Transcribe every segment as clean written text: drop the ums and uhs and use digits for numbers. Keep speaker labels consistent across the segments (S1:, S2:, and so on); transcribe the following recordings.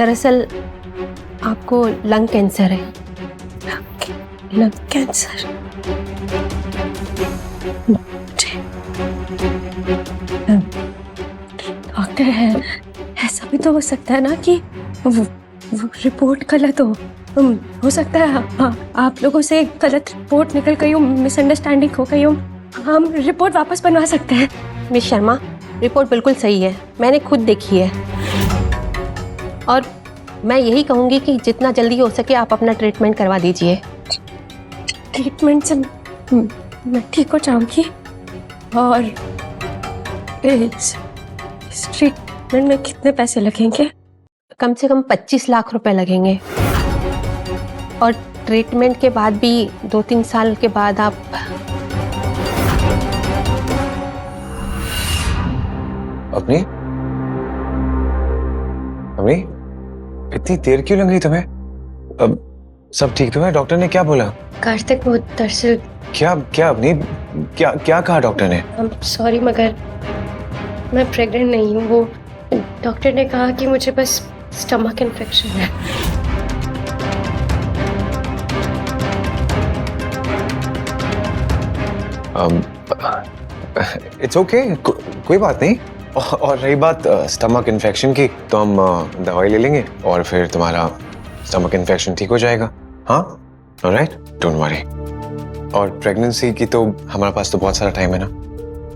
S1: दरअसल आपको lung cancer है। Lung cancer. डॉक्टर है, ऐसा भी तो हो सकता है ना कि वो रिपोर्ट गलत हो सकता है। हाँ, आप लोगों से गलत रिपोर्ट निकल गई हो, मिसअंडरस्टैंडिंग हो गई हो। हम रिपोर्ट वापस बनवा सकते हैं। मिस शर्मा, रिपोर्ट बिल्कुल सही है, मैंने खुद देखी है। और मैं यही कहूँगी कि जितना जल्दी हो सके आप अपना ट्रीटमेंट करवा दीजिए। ट्रीटमेंट से मैं ठीक हो जाऊँगी। और इस ट्रीटमेंट में कितने पैसे लगेंगे? कम से कम 25 लाख रुपए लगेंगे। और ट्रीटमेंट के बाद भी 2-3 साल के बाद आप
S2: अपनी इतनी देर क्यों लग रही तुम्हें? अब सब ठीक तो है? डॉक्टर ने क्या बोला?
S1: कार्तिक, वो दरअसल
S2: क्या अपनी क्या कहा डॉक्टर ने?
S1: सॉरी, मगर मैं प्रेग्नेंट नहीं हूँ। वो डॉक्टर ने कहा कि मुझे बस स्टमक इन्फेक्शन है।
S2: इट्स ओके, कोई बात नहीं। और रही बात स्टमक इन्फेक्शन की, तो हम दवाई ले लेंगे और फिर तुम्हारा स्टमक इन्फेक्शन ठीक हो जाएगा। हाँ, ऑलराइट, डोंट वरी। और प्रेगनेंसी की तो हमारे पास तो बहुत सारा टाइम है ना,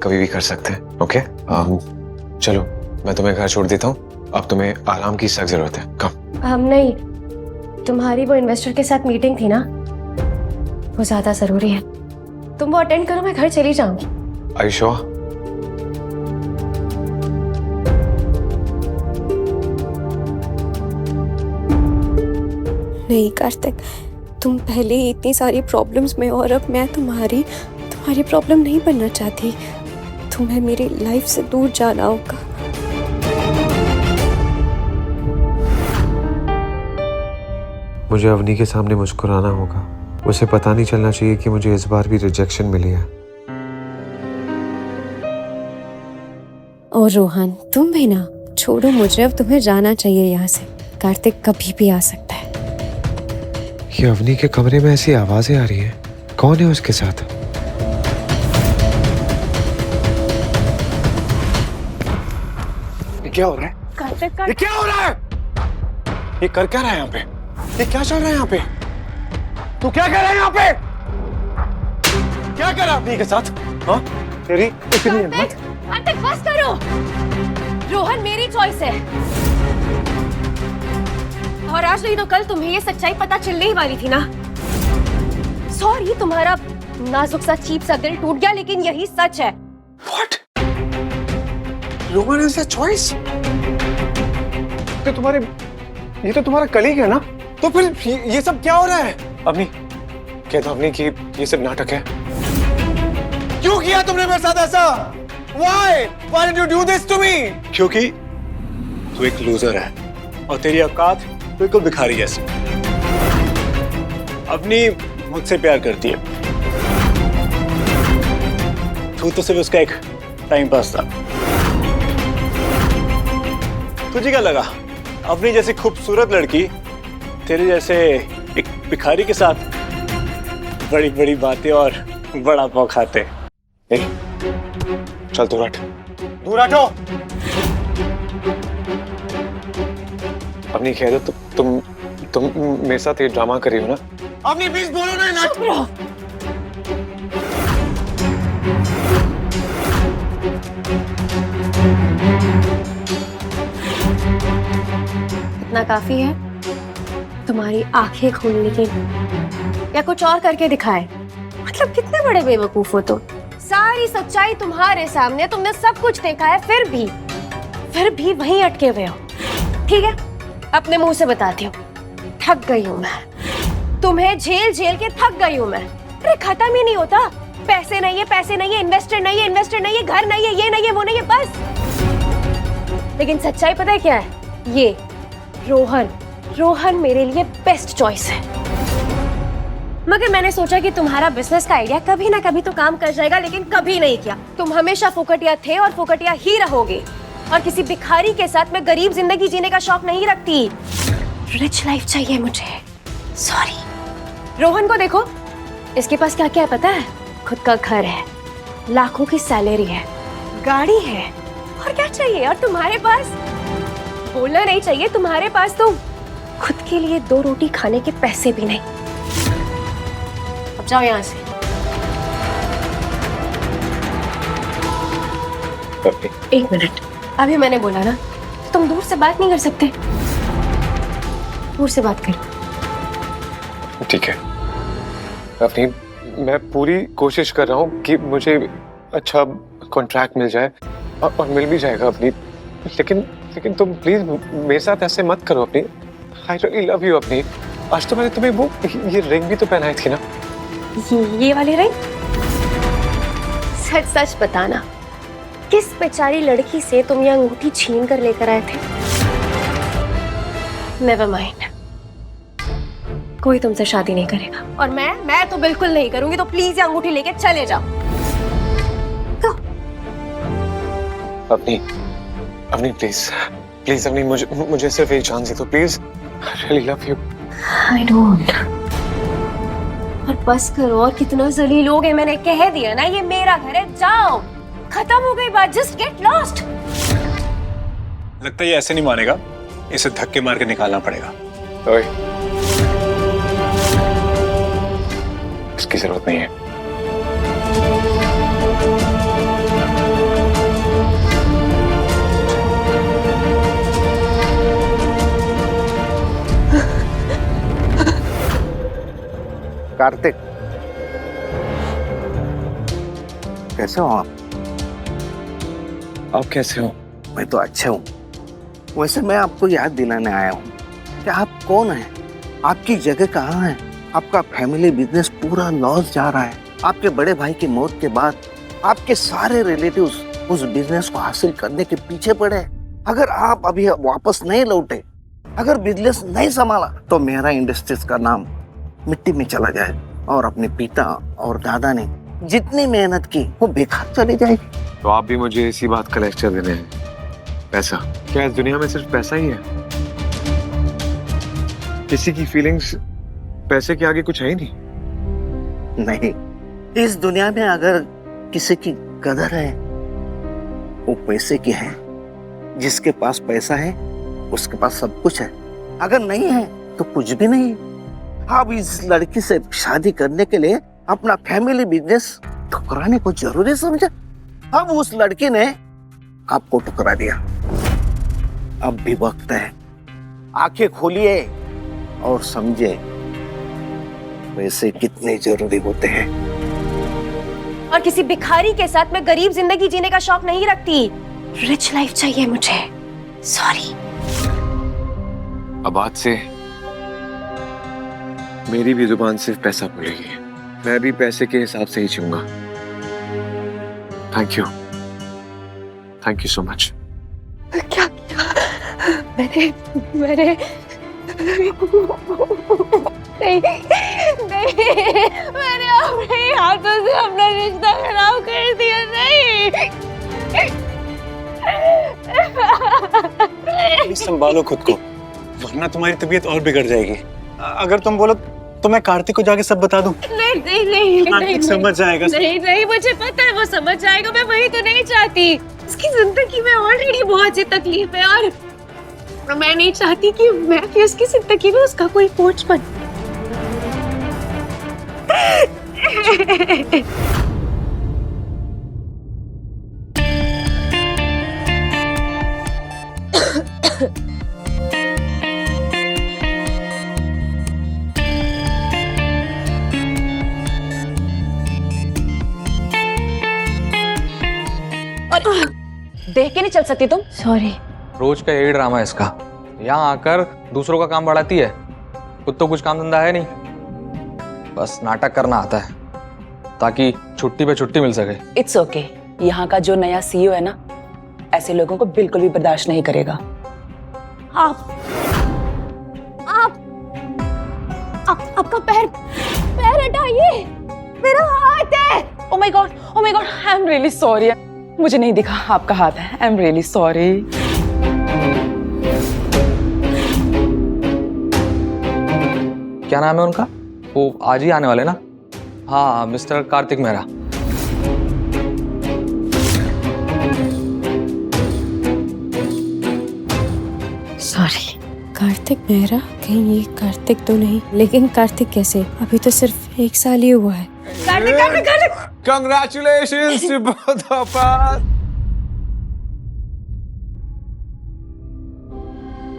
S2: कभी भी कर सकते हैं। ओके, चलो मैं तुम्हें घर छोड़ देता हूँ, अब तुम्हें आराम की सख्त जरूरत है। कम
S1: नहीं, तुम्हारी वो इन्वेस्टर के साथ मीटिंग थी ना, वो ज्यादा जरूरी है। तुम वो अटेंड करो, मैं घर चली जाऊंगी।
S2: Are you sure?
S3: नहीं कार्तिक, तुम पहले ही इतनी सारी प्रॉब्लम्स में, और अब मैं तुम्हारी प्रॉब्लम नहीं बनना चाहती। तुम्हें मेरी लाइफ से दूर जाना होगा।
S2: मुझे अवनी के सामने मुस्कुराना होगा। उसे पता नहीं चलना चाहिए कि मुझे इस बार भी रिजेक्शन मिली है।
S3: और रोहन, तुम भी ना छोड़ो मुझे, अब तुम्हें जाना चाहिए यहाँ से। कार्तिक कभी भी आ सकता है।
S2: ये अवनी के कमरे में ऐसी आवाजें आ रही हैं, कौन है उसके साथ? ये क्या हो रहा है?
S1: कार्तिक,
S2: ये क्या हो रहा है? ये कर क्या रहा है यहाँ पे? ये क्या चल रहा है यहाँ पे? तू क्या कर रहा है यहाँ पे? क्या कर रहा है अवनी के साथ? हाँ, तेरी इतनी हिम्मत?
S1: कार्तिक, बस करो। रोहन मेरी चॉइस है, और आज नहीं तो कल तुम्हें ये सच्चाई पता चलने ही वाली थी ना। सॉरी, तुम्हारा नाजुक सा चीप सा दिल टूट गया, लेकिन यही सच है।
S2: What? Rohan is a choice? ये तो तुम्हारा कलीग है ना? तो फिर ये सब क्या हो रहा है? अवनी, कह दो अवनी कि ये सब नाटक है। क्यों किया तुमने मेरे साथ ऐसा? Why did you do this to me? क्योंकि तू एक लूजर है और तेरी औकात बिल्कुल भिखारी जैसी। अवनी मुझसे प्यार करती है, तू तो सिर्फ उसका एक टाइम पास था। तुझे क्या लगा अवनी जैसी खूबसूरत लड़की तेरे जैसे एक भिखारी के साथ बड़ी बड़ी बातें और बड़ा पाव खाते? चल दूर हटो। अपनी कह दो तुम मेरे साथ ये ड्रामा कर रही हो ना? अपनी प्लीज बोलो ना।
S1: चुप रहो। इतना काफी है तुम्हारी आंखें खोलने के, या कुछ और करके दिखाए? मतलब कितने बड़े बेवकूफ हो तुम। सारी सच्चाई तुम्हारे सामने, तुमने सब कुछ देखा है, फिर भी वहीं अटके हुए हो। ठीक है, अपने मुंह से बताती हूँ, थक गई हूँ मैं। तुम्हें झेल के थक गई हूँ मैं। अरे खत्म ही नहीं होता। पैसे नहीं है, इन्वेस्टर नहीं है, घर नहीं है, ये नहीं है, वो नहीं है, बस। लेकिन सच्चाई पता है क्या है? ये रोहन मेरे लिए बेस्ट चॉइस है। मगर मैंने सोचा कि तुम्हारा बिजनेस का आइडिया कभी ना कभी तो काम कर जाएगा, लेकिन कभी नहीं किया। तुम हमेशा फोकटिया थे और फोकटिया ही रहोगे। और किसी भिखारी के साथ मैं गरीब जिंदगी जीने का शौक नहीं रखती। रिच लाइफ चाहिए मुझे। सॉरी। रोहन को देखो, इसके पास क्या क्या है पता है? खुद का घर है, लाखों की सैलरी है, गाड़ी है, और क्या चाहिए? और तुम्हारे पास बोलना नहीं चाहिए, तुम्हारे पास तो खुद के लिए 2 रोटी खाने के पैसे भी नहीं। अब जाओ यहाँ से। एक मिनट, अभी मैंने बोला ना, तुम दूर से बात नहीं कर सकते। दूर से बात करो।
S2: ठीक है अपनी, मैं पूरी कोशिश कर रहा हूँ कि मुझे अच्छा कॉन्ट्रैक्ट मिल जाए और मिल भी जाएगा अपनी, लेकिन तुम प्लीज मेरे साथ ऐसे मत करो अपनी। आई रियली लव यू अपनी। आज तो मैंने तुम्हें वो ये रिंग भी तो पहनाई थी ना।
S1: ये वाली रिंग? सच सच बताना, किस बेचारी लड़की से तुम ये अंगूठी छीन कर लेकर आए थे? नेवर माइंड, कोई तुमसे शादी नहीं करेगा, और मैं तो बिल्कुल नहीं करूंगी। तो प्लीज ये अंगूठी लेके चले जाओ।
S2: अपनी प्लीज अपनी, मुझे सिर्फ एक चांस दे दो please. I really love you.
S1: I don't. और बस करो, और कितना जलील हो गए। मैंने कह दिया ना, ये मेरा घर है, जाओ, खत्म हो गई बात। Just get lost.
S4: लगता है ये ऐसे नहीं मानेगा, इसे धक्के मार के निकालना पड़ेगा।
S2: ओए, इसकी जरूरत नहीं है।
S5: कार्तिक, कैसे हो आप?
S2: आप कैसे हो?
S5: मैं तो अच्छा हूँ। वैसे मैं आपको याद दिलाने आया हूँ कि आप कौन हैं, आपकी जगह कहाँ है। आपका फैमिली बिजनेस पूरा लॉस जा रहा है। आपके बड़े भाई की मौत के बाद आपके सारे रिलेटिव्स उस बिजनेस को हासिल करने के पीछे पड़े। अगर आप अभी वापस नहीं लौटे, अगर बिजनेस नहीं संभाला, तो मेरा इंडस्ट्रीज का नाम मिट्टी में चला जाए, और अपने पिता और दादा ने जितनी मेहनत की वो बेकार चली जाएगी।
S2: तो आप भी मुझे इसी बात का लेक्चर देने हैं? पैसा क्या इस दुनिया में सिर्फ पैसा ही है? किसी की फीलिंग्स पैसे के आगे कुछ है ही नहीं।
S5: इस दुनिया में अगर किसी की कदर है, वो पैसे की है। जिसके पास पैसा है उसके पास सब कुछ है, अगर नहीं है तो कुछ भी नहीं। अब इस लड़की से शादी करने के लिए अपना फैमिली बिजनेस ठुकराने को जरूरी समझा। अब उस लड़की ने आपको ठुकरा दिया। अब भी वक्त है, आंखें खोलिए और समझे पैसे कितने जरूरी होते हैं।
S1: और किसी भिखारी के साथ मैं गरीब जिंदगी जीने का शौक नहीं रखती। रिच लाइफ चाहिए मुझे। सॉरी।
S2: अब आज से मेरी भी जुबान सिर्फ पैसा बोलेगी। मैं भी पैसे के हिसाब से ही चूंगा। Thank you so much.
S1: क्या किया मैंने? नहीं, मैंने अपने हाथों से अपना रिश्ता खराब कर दिया। नहीं,
S4: संभालो खुद को, वरना तुम्हारी तबीयत और बिगड़ जाएगी। अगर तुम बोलो तो मैं कार्तिक को जाके सब बता दूं।
S1: नहीं,
S4: समझ जाएगा।
S1: नहीं, मुझे पता है वो समझ जाएगा। मैं वही तो नहीं चाहती। उसकी जिंदगी में ऑलरेडी बहुत सी तकलीफ है, और मैं नहीं चाहती कि मैं भी उसकी जिंदगी में उसका कोई बोझ बन।
S6: देख के नहीं चल सकती तुम?
S1: सॉरी।
S7: रोज का यही ड्रामा है इसका। यहाँ आकर दूसरों का काम बढ़ाती है, खुद तो कुछ काम धंधा है नहीं, बस नाटक करना आता है ताकि छुट्टी पे छुट्टी मिल सके।
S6: It's okay. यहाँ का जो नया सीईओ है ना, ऐसे लोगों को बिल्कुल भी बर्दाश्त नहीं करेगा।
S1: आपका पैर हटाइए, मेरा हाथ है।
S6: Oh my God, I am really sorry. मुझे नहीं दिखा आपका हाथ है। I am really sorry.
S7: क्या नाम है उनका? वो आज ही आने वाले ना? हाँ, मिस्टर कार्तिक मेहरा।
S3: सॉरी। कार्तिक मेहरा? कहीं ये कार्तिक तो नहीं? लेकिन कार्तिक कैसे? अभी तो सिर्फ 1 साल ही हुआ है। Kartik Kartik Kartik!
S2: Congratulations to both of us.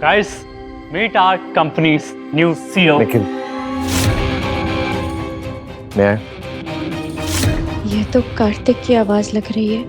S8: Guys, meet our company's new CEO.
S2: लेकिन मैं
S3: ये तो कार्तिक की आवाज लग रही है।